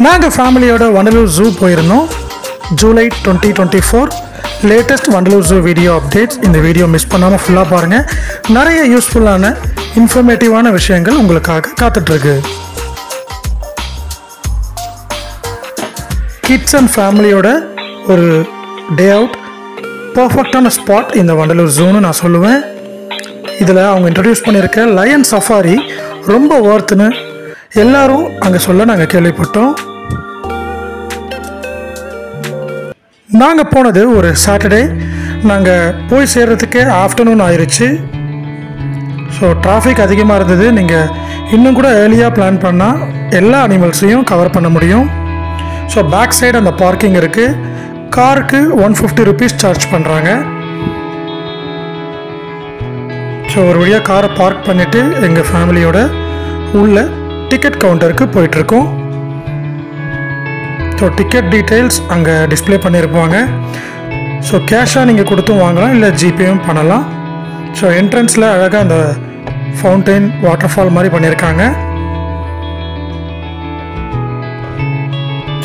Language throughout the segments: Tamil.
நாங்கள் ஃபேமிலியோட வண்டலூர் ஜூ போயிருந்தோம். July 2024 latest Vandalur zoo video updates. இந்த வீடியோ மிஸ் பண்ணாமல் ஃபுல்லாக பாருங்கள். நிறைய யூஸ்ஃபுல்லான இன்ஃபர்மேட்டிவான விஷயங்கள் உங்களுக்காக காத்துட்ருக்கு. கிட்ஸ் அண்ட் ஃபேமிலியோட ஒரு டே அவுட் பர்ஃபெக்டான ஸ்பாட் இந்த வண்டலூர் ஜூன்னு நான் சொல்லுவேன். இதில் அவங்க இன்ட்ரடியூஸ் பண்ணியிருக்க லயன் சஃபாரி ரொம்ப ஒர்த்துன்னு எல்லாரும் அங்கே சொல்ல நாங்கள் கேள்விப்பட்டோம். நாங்கள் போனது ஒரு சாட்டர்டே. நாங்கள் போய் சேர்கிறதுக்கு ஆஃப்டர்நூன் ஆயிடுச்சு. ஸோ டிராஃபிக் அதிகமாக இருந்தது. நீங்கள் இன்னும் கூட ஏர்லியாக பிளான் பண்ணால் எல்லா அனிமல்ஸையும் கவர் பண்ண முடியும். ஸோ பேக் சைடு அந்த பார்க்கிங் இருக்குது. காருக்கு 150 rupees சார்ஜ் பண்ணுறாங்க. ஸோ ஒரு வழியாக காரை பார்க் பண்ணிவிட்டு எங்கள் ஃபேமிலியோட உள்ள டிக்கெட் கவுண்டருக்கு போயிட்டுருக்கோம். ஸோ டிக்கெட் டீட்டெயில்ஸ் அங்கே டிஸ்பிளே பண்ணியிருப்பாங்க. ஸோ கேஷாக நீங்கள் கொடுத்தும் வாங்கலாம், இல்லை ஜிபேயும் பண்ணலாம். ஸோ என்ட்ரன்ஸில் அழகாக அந்த ஃபவுண்டைன் வாட்டர் ஃபால் மாதிரி பண்ணியிருக்காங்க.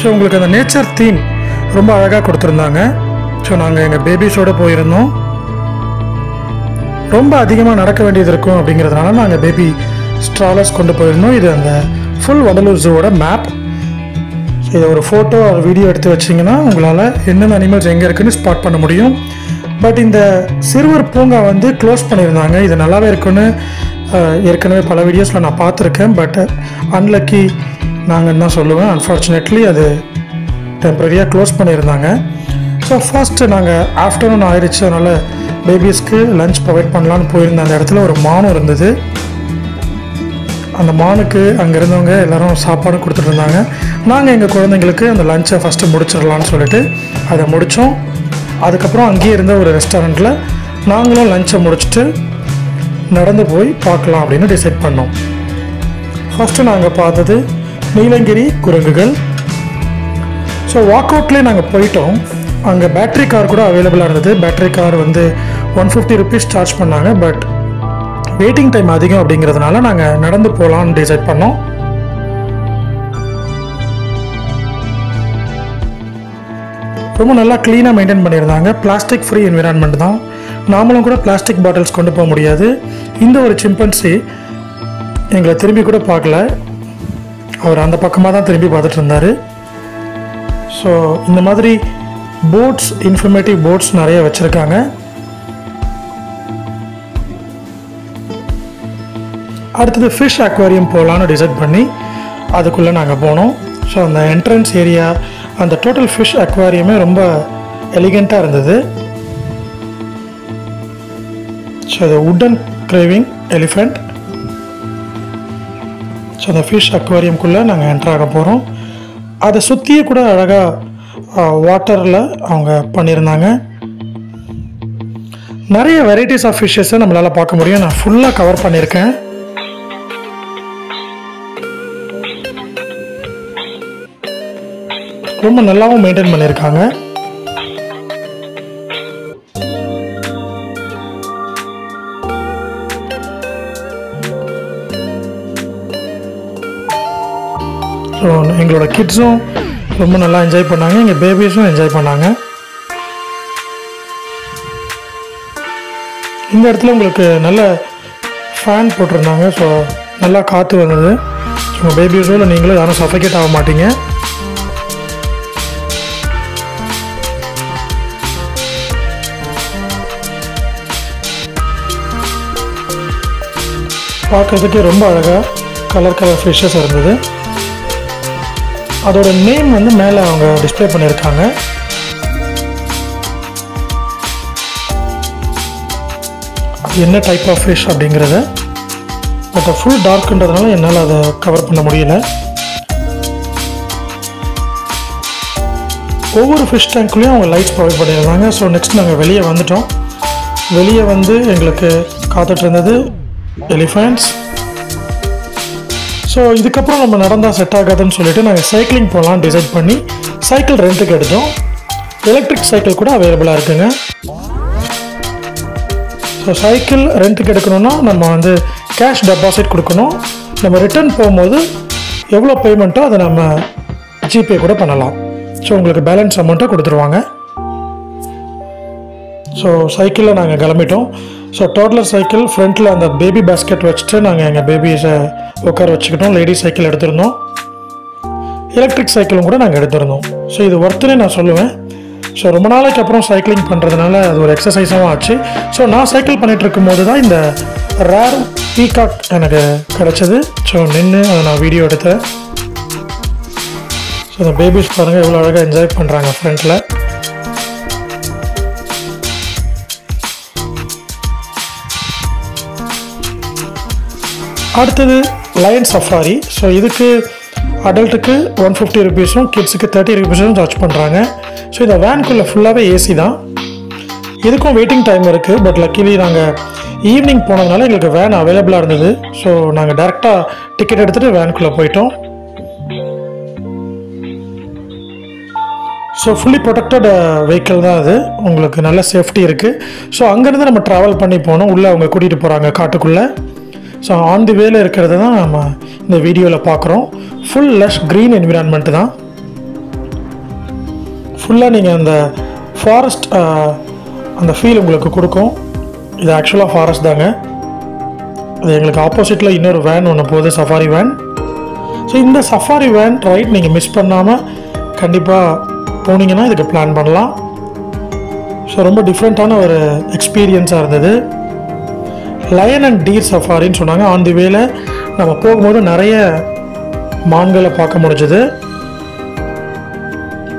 ஸோ உங்களுக்கு அந்த நேச்சர் தீம் ரொம்ப அழகாக கொடுத்துருந்தாங்க. ஸோ நாங்கள் எங்கள் பேபிஸோடு போயிருந்தோம். ரொம்ப அதிகமாக நடக்க வேண்டியது இருக்கும் அப்படிங்கிறதுனால நாங்கள் பேபி ஸ்ட்ராலர்ஸ் கொண்டு போயிருந்தோம். இது அந்த ஃபுல் வண்டலூர் ஜூவோட மேப். ஸோ இதை ஒரு ஃபோட்டோ ஒரு வீடியோ எடுத்து வச்சிங்கன்னா உங்களால் என்னென்ன அனிமல்ஸ் எங்கே இருக்குன்னு ஸ்பாட் பண்ண முடியும். பட் இந்த சிறுவர் பூங்கா வந்து க்ளோஸ் பண்ணியிருந்தாங்க. இது நல்லாவே இருக்குன்னு ஏற்கனவே பல வீடியோஸில் நான் பார்த்துருக்கேன். பட் அன்லக்கி நாங்கள் தான் சொல்லுவேன். அன்ஃபார்ச்சுனேட்லி அது டெம்பரரியாக க்ளோஸ் பண்ணியிருந்தாங்க. ஸோ ஃபர்ஸ்ட்டு நாங்கள் ஆஃப்டர்நூன் ஆயிடுச்சு, அதனால் பேபிஸ்க்கு லன்ச் ப்ரொவைட் பண்ணலான்னு போயிருந்த அந்த இடத்துல ஒரு மானும் இருந்தது. அந்த மானுக்கு அங்கே இருந்தவங்க எல்லோரும் சாப்பாடு கொடுத்துட்டு இருந்தாங்க. நாங்கள் எங்கள் குழந்தைங்களுக்கு அந்த லஞ்சை ஃபஸ்ட்டு முடிச்சிடலான்னு சொல்லிட்டு அதை முடித்தோம். அதுக்கப்புறம் அங்கேயே இருந்த ஒரு ரெஸ்டாரண்ட்டில் நாங்களும் லஞ்சை முடிச்சுட்டு நடந்து போய் பார்க்கலாம் அப்படின்னு டிசைட் பண்ணோம். ஃபஸ்ட்டு நாங்கள் பார்த்தது நீலகிரி குரங்குகள். ஸோ வாக் அவுட்லேயே நாங்கள் போயிட்டோம். அங்கே பேட்ரி கார் கூட அவைலபிளாக இருந்தது. பேட்ரி கார் வந்து 150 rupees சார்ஜ் பண்ணாங்க. பட் வெயிட்டிங் டைம் அதிகம் அப்படிங்கிறதுனால நாங்கள் நடந்து போகலான்னு டிசைட் பண்ணோம். ரொம்ப நல்லா க்ளீனாக மெயின்டைன் பண்ணியிருந்தாங்க. பிளாஸ்டிக் ஃப்ரீ என்விரான்மெண்ட் தான். நாமளும் கூட பிளாஸ்டிக் பாட்டில்ஸ் கொண்டு போக முடியாது. இந்த ஒரு சிம்பன்சி எங்களை திரும்பி கூட பார்க்கல. அவர் அந்த பக்கமாக தான் திரும்பி பார்த்துட்டு இருந்தார். ஸோ இந்த மாதிரி போட்ஸ், இன்ஃபர்மேட்டிவ் போட்ஸ் நிறைய வச்சுருக்காங்க. அடுத்தது ஃபிஷ் அக்வாரியம் போகலான்னு டிசைட் பண்ணி அதுக்குள்ளே நாங்கள் போனோம். ஸோ அந்த என்ட்ரன்ஸ் ஏரியா, அந்த டோட்டல் ஃபிஷ் அக்வாரியமே ரொம்ப எலிகண்ட்டாக இருந்தது. ஸோ அது வுட்டன் கிரேவிங் எலிஃபெண்ட். ஸோ அந்த ஃபிஷ் அக்வாரியம்குள்ளே நாங்கள் என்ட்ராக போகிறோம். அதை சுற்றியே கூட அழகாக வாட்டரில் அவங்க பண்ணியிருந்தாங்க. நிறைய வெரைட்டிஸ் ஆஃப் ஃபிஷ்ஷஸை நம்மளால் பார்க்க முடியும். நான் ஃபுல்லாக கவர் பண்ணியிருக்கேன். ரொம்ப நல்லாவும் மெயின்டைன் பண்ணியிருக்காங்க. ஸோ எங்களோட கிட்ஸும் ரொம்ப நல்லா என்ஜாய் பண்ணாங்க. எங்கள் பேபிஸும் என்ஜாய் பண்ணாங்க. இந்த இடத்துல உங்களுக்கு நல்ல ஃபேன் போட்டிருந்தாங்க. ஸோ நல்லா காற்று வந்தது. உங்கள் பேபிஸோ இல்லை நீங்களும் யாரும் சஃபகேட் ஆக மாட்டீங்க. பார்க்குறதுக்கு ரொம்ப அழகாக கலர் ஃபிஷ்ஷஸ் இருந்தது. அதோட நேம் வந்து மேலே அவங்க டிஸ்பிளே பண்ணியிருக்காங்க. அது என்ன டைப் ஆஃப் ஃபிஷ் அப்படிங்கிறத. பட் ஃபுல் டார்க்குன்றதுனால என்னால் அதை கவர் பண்ண முடியல. ஒவ்வொரு ஃபிஷ் டேங்க்லேயும் அவங்க லைட்ஸ் ப்ரொவைட் பண்ணியிருந்தாங்க. ஸோ நெக்ஸ்ட் நாங்கள் வெளியே வந்துட்டோம். வெளியே வந்து எங்களுக்கு காத்துட்டு இருந்தது எலிஃபெண்ட்ஸ். ஸோ இதுக்கப்புறம் நம்ம நடந்தால் செட் ஆகாதுன்னு சொல்லிட்டு நாங்கள் சைக்கிளிங் போகலான்னு டிசைட் பண்ணி சைக்கிள் ரெண்ட்டுக்கு எடுத்தோம். எலக்ட்ரிக் சைக்கிள் கூட அவைலபிளாக இருக்குங்க. ஸோ சைக்கிள் ரெண்ட்டுக்கு எடுக்கணும்னா நம்ம வந்து கேஷ் டெபாசிட் கொடுக்கணும். நம்ம ரிட்டர்ன் போகும்போது எவ்வளோ பேமெண்ட்டோ அதை நம்ம ஜிபே கூட பண்ணலாம். ஸோ உங்களுக்கு பேலன்ஸ் அமௌண்ட்டை கொடுத்துருவாங்க. ஸோ சைக்கிளில் நாங்கள் கிளம்பிட்டோம். ஸோ டோட்லர் சைக்கிள் ஃப்ரண்ட்டில் அந்த பேபி பேஸ்கெட் வச்சுட்டு நாங்கள் எங்கள் பேபிஸை உட்கார வச்சுக்கிட்டோம். லேடிஸ் சைக்கிள் எடுத்திருந்தோம். எலக்ட்ரிக் சைக்கிளும் கூட நாங்கள் எடுத்திருந்தோம். ஸோ இது ஒர்த்துனே நான் சொல்லுவேன். ஸோ ரொம்ப நாளைக்கு அப்புறம் சைக்கிளிங் பண்ணுறதுனால அது ஒரு எக்ஸசைஸாகவும் ஆச்சு. ஸோ நான் சைக்கிள் பண்ணிகிட்டு இருக்கும்போது தான் இந்த ரேர் பீகாக் எனக்கு கிடச்சிது. ஸோ நின்று அதை நான் வீடியோ எடுத்தேன். ஸோ இந்த பேபிஸ் பாருங்கள் எவ்வளோ அழகாக என்ஜாய் பண்ணுறாங்க ஃப்ரண்ட்டில். அடுத்தது லயன் சஃபாரி. ஸோ இதுக்கு அடல்ட்டுக்கு 150 ருபீஸும் கிட்ஸுக்கு 30 ருபீஸும் சார்ஜ் பண்ணுறாங்க. ஸோ இந்த வேனுக்குள்ளே ஃபுல்லாகவே ஏசி தான். இதுக்கும் வெயிட்டிங் டைம் இருக்குது. பட் லக்கிலி நாங்கள் ஈவினிங் போனதுனால எங்களுக்கு வேன் அவைலபிளாக இருந்தது. ஸோ நாங்கள் டேரெக்டாக டிக்கெட் எடுத்துகிட்டு வேனுக்குள்ளே போயிட்டோம். ஸோ ஃபுல்லி ப்ரொடெக்டட் வெஹிக்கிள் தான் அது. உங்களுக்கு நல்ல சேஃப்டி இருக்குது. ஸோ அங்கேருந்து நம்ம ட்ராவல் பண்ணி போனோம். உள்ளே அவங்க கூட்டிகிட்டு போகிறாங்க காட்டுக்குள்ளே. ஸோ ஆன் தி வேல இருக்கிறது தான் நம்ம இந்த வீடியோவில் பார்க்குறோம். ஃபுல் லஷ் க்ரீன் என்விரான்மெண்ட்டு தான். ஃபுல்லாக நீங்கள் அந்த ஃபாரஸ்ட் அந்த ஃபீல் உங்களுக்கு கொடுக்கும். இது ஆக்சுவலாக ஃபாரஸ்ட் தாங்க. அது எங்களுக்கு ஆப்போசிட்டில் இன்னொரு வேன் ஒன்று போகுது, சஃபாரி வேன். ஸோ இந்த சஃபாரி வேன் ரைட் நீங்கள் மிஸ் பண்ணாமல் கண்டிப்பாக போனீங்கன்னா இதுக்கு பிளான் பண்ணலாம். ஸோ ரொம்ப டிஃப்ரெண்ட்டான ஒரு எக்ஸ்பீரியன்ஸாக இருந்தது. லயன் அண்ட் டீர் சஃபாரின்னு சொன்னாங்க. ஆன் தி வேல நம்ம போகும்போது நிறைய மான்களை பார்க்க முடிஞ்சது.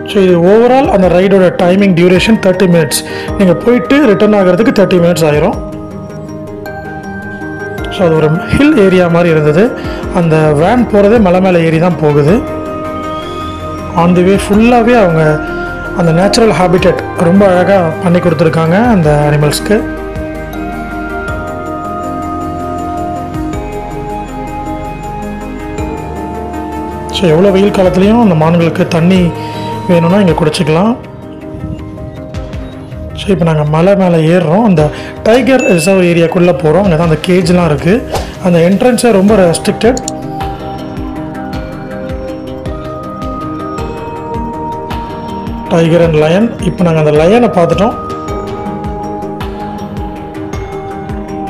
ஸோ இது ஓவரால் அந்த ரைடோட டைமிங் டியூரேஷன் 30 மினிட்ஸ். நீங்கள் போயிட்டு ரிட்டர்ன் ஆகிறதுக்கு 30 மினிட்ஸ் ஆயிரும். ஸோ அது ஒரு ஹில் ஏரியா மாதிரி இருந்தது. அந்த வேன் போகிறதே மலை மேலே ஏறி தான் போகுது. ஆன் தி வே ஃபுல்லாகவே அவங்க அந்த நேச்சுரல் ஹேபிட்டட் ரொம்ப அழகாக பண்ணி கொடுத்துருக்காங்க அந்த அனிமல்ஸ்க்கு. ஸோ எவ்வளோ வெயில் காலத்துலேயும் அந்த மான்களுக்கு தண்ணி வேணும்னா இங்கே குடிச்சிக்கலாம். ஸோ இப்போ நாங்கள் மலை மேலே ஏறுறோம். அந்த டைகர் ரிசர்வ் ஏரியாக்குள்ளே போகிறோம். அங்கே தான் அந்த கேஜ்லாம் இருக்குது. அந்த என்ட்ரன்ஸே ரொம்ப ரெஸ்ட்ரிக்டட். Tiger and line. இப்போ நாங்கள் அந்த லயனை பார்த்துட்டோம்.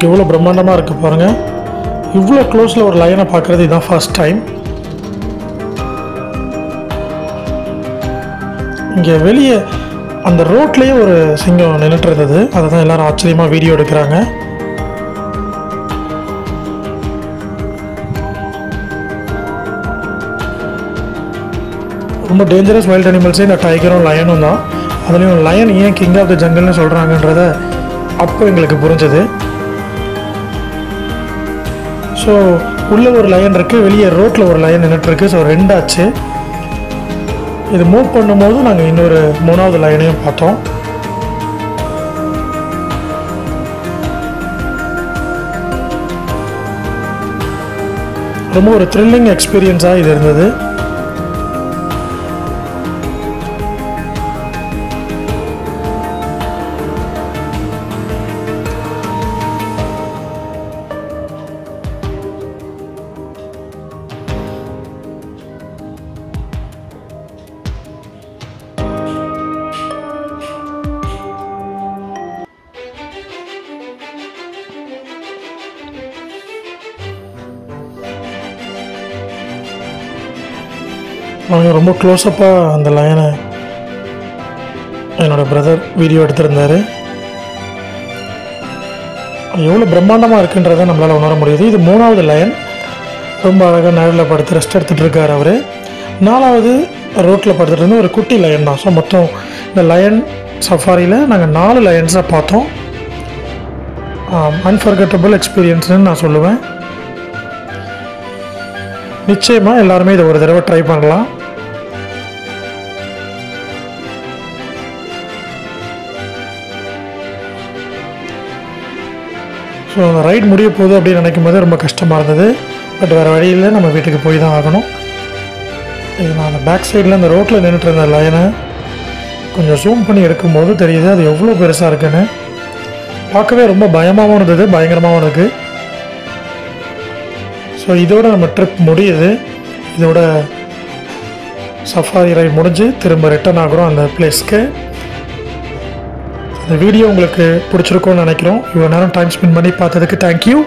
எவ்வளோ பிரம்மாண்டமாக இருக்குது பாருங்கள். இவ்வளோ க்ளோஸில் ஒரு லயனை பார்க்குறது இதுதான் ஃபர்ஸ்ட் டைம். இங்கே வெளியே அந்த ரோட்லேயே ஒரு சிங்கம் நின்றுட்டு இருந்தது. அதை தான் எல்லோரும் ஆச்சரியமாக வீடியோ எடுக்கிறாங்க. ரொம்ப டேஞ்சரஸ் வைல்ட் அனிமல்ஸே இந்த டைகரும் லயனும் தான். அதுலேயும் லயன் ஏன் கிங் ஆஃப் த ஜங்கல்னு சொல்கிறாங்கன்றத அப்போ எங்களுக்கு புரிஞ்சது. ஸோ உள்ளே ஒரு லயன் இருக்குது, வெளியே ரோட்டில் ஒரு லயன் நின்றுட்டுருக்கு. ஸோ 2 ஆச்சு. இது மூவ் பண்ணும்போது நாங்கள் இன்னொரு 3வது லைனையும் பார்த்தோம். ரொம்ப ஒரு த்ரில்லிங் எக்ஸ்பீரியன்ஸாக இது இருந்தது. நாங்கள் ரொம்ப க்ளோஸ்அப்பாக அந்த லயனை என்னோடய பிரதர் வீடியோ எடுத்திருந்தார். எவ்வளோ பிரம்மாண்டமாக இருக்குன்றதை நம்மளால் உணர முடியுது. இது 3வது லயன். ரொம்ப அழகாக நேரில் படுத்து ரெஸ்ட் எடுத்துகிட்டு இருக்கார் அவர். 4வது ரோட்டில் படுத்துட்டு இருந்து ஒரு குட்டி லயன் தான். ஸோ மொத்தம் இந்த லயன் சஃபாரியில் நாங்கள் 4 லயன்ஸை பார்த்தோம். அன்ஃபர்கட்டபிள் எக்ஸ்பீரியன்ஸ்னு நான் சொல்லுவேன். நிச்சயமாக எல்லாருமே இதை ஒரு தடவை ட்ரை பண்ணலாம். ஸோ அந்த ரைட் முடிய போகுது அப்படின்னு நினைக்கும் போது ரொம்ப கஷ்டமாக இருந்தது. பட் வேறு வழியில் நம்ம வீட்டுக்கு போய் தான் ஆகணும். இது நான் அந்த பேக் சைடில் அந்த ரோட்டில் நின்றுட்டு இருந்த லயனை கொஞ்சம் ஜூம் பண்ணி எடுக்கும்போது தெரியுது அது எவ்வளோ பெருசாக இருக்குன்னு. பார்க்கவே ரொம்ப பயமாகவும் இருந்தது, பயங்கரமாகவும் இருக்குது. ஸோ இதோட நம்ம ட்ரிப் முடியுது. இதோட சஃபாரி ரைட் முடிஞ்சு திரும்ப ரிட்டர்ன் ஆகுறோம் அந்த பிளேஸ்க்கு. இந்த வீடியோ உங்களுக்கு பிடிச்சிருக்கும்னு நினைக்கிறோம். இவ்வளோ நேரம் டைம் ஸ்பெண்ட் பண்ணி பார்த்ததுக்கு தேங்க்யூ.